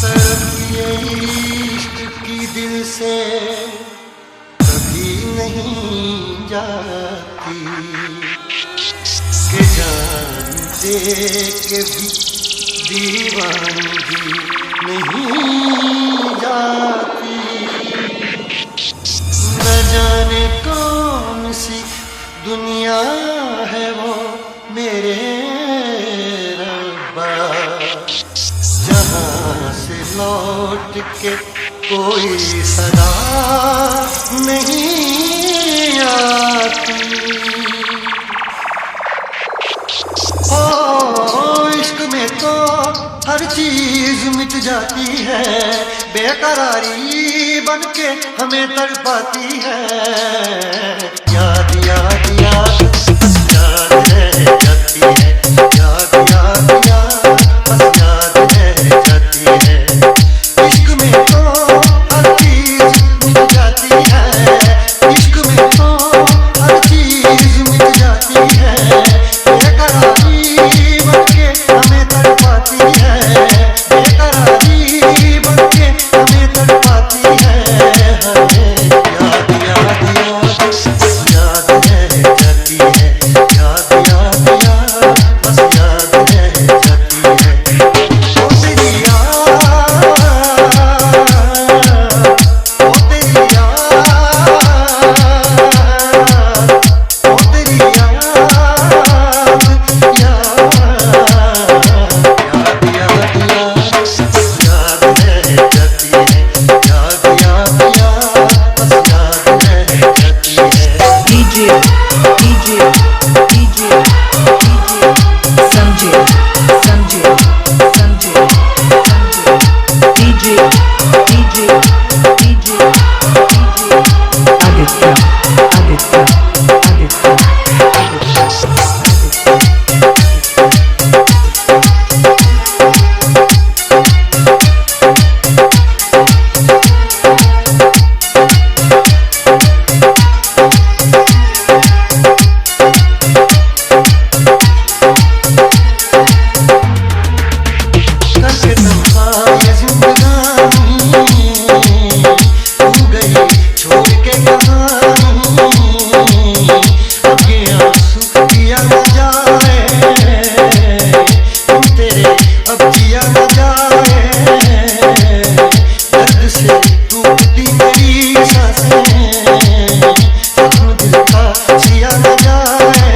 तड़प ये इश्क की दिल से कभी नहीं जाती कि जान दे के भी दीवानगी नहीं जाती। न जाने कौन सी दुनिया है वो मेरे रब्बा, जहाँ से लौट के कोई सदा नहीं आती। ओ इश्क में तो हर चीज मिट जाती है, बेकरारी बनके हमें तड़पाती है। याद याद याद बस याद रह जाती है, याद याद याद बस याद रह जाती है। इश्क में तो हर चीज मिट जाती है, इश्क में तो हर चीज मिट जाती है, बेकरारी बनके हमें तड़पाती है, बेकरारी बनके हमें तड़पाती है। याद याद याद बस याद रह जाती है, याद याद याद बस याद रह जाती है। ओ तेरी याद, ओ तेरी याद, ओ तेरी याद, याद याद याद बस याद रह जाती है, याद याद याद बस याद रह जाती है। DJ Sanjay Aditya करके तन्हा ये जिंदगानी तू गई छोड़ के कहानी, अब ये आंसू पिया न जाए तेरे, अब जिया न जाए। दर्द से टूटती मेरी सांसें, अपने दिल का जिया न जाए।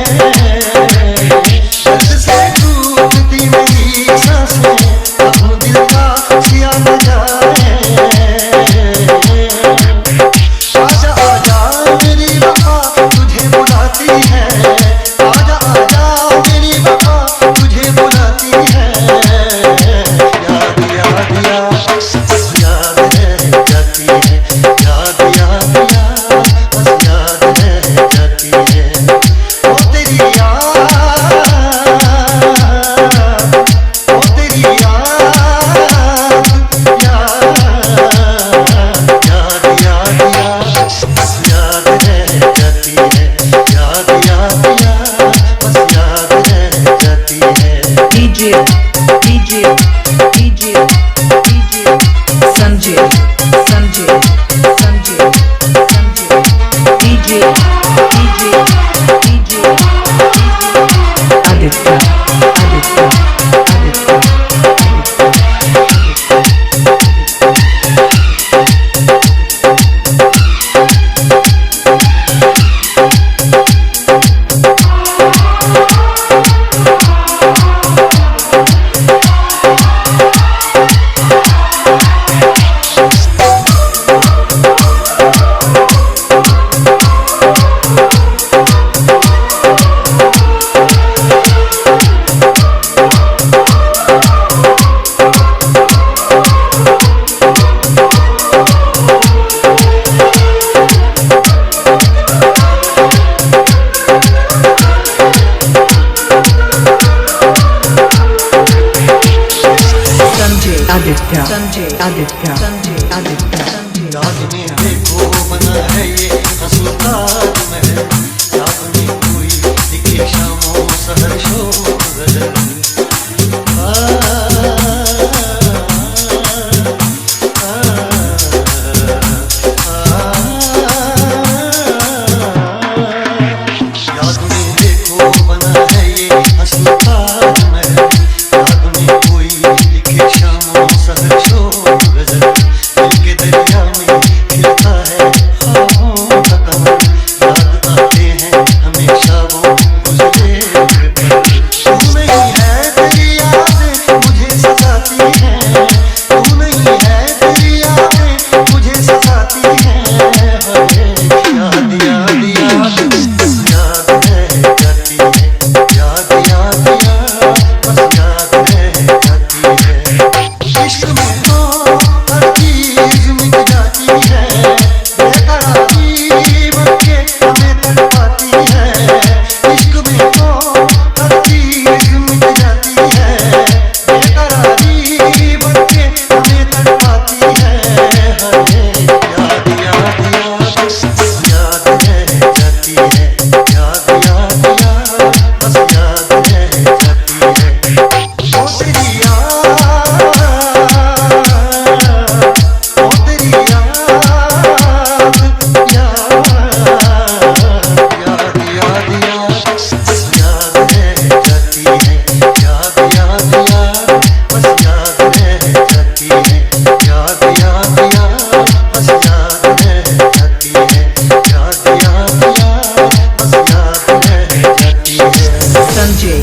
दर्द से टूटती मेरी सांसें, अपने दिल का जिया न जाए। आजा आजा मेरी वफा तुझे बुलाती है, आजा आजा मेरी वफा तुझे बुलाती है। याद याद याद बस याद रह जाती है, याद याद याद बस याद रह जाती है। ओ तेरी याद, ओ तेरी याद, याद याद याद याद बस याद रह जाती है, याद याद याद बस याद रह जाती है। DJ Sanjay DJ Aditya याद में देखो बना है ये हंसुताज महल, याद में कोई दिखे शामों सहर शोर।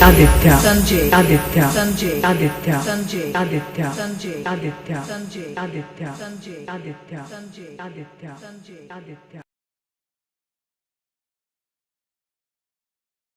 Aditya Sanjay Aditya Sanjay Aditya Sanjay Aditya Sanjay Aditya Sanjay Aditya Sanjay Aditya Sanjay Aditya Sanjay Aditya Sanjay Aditya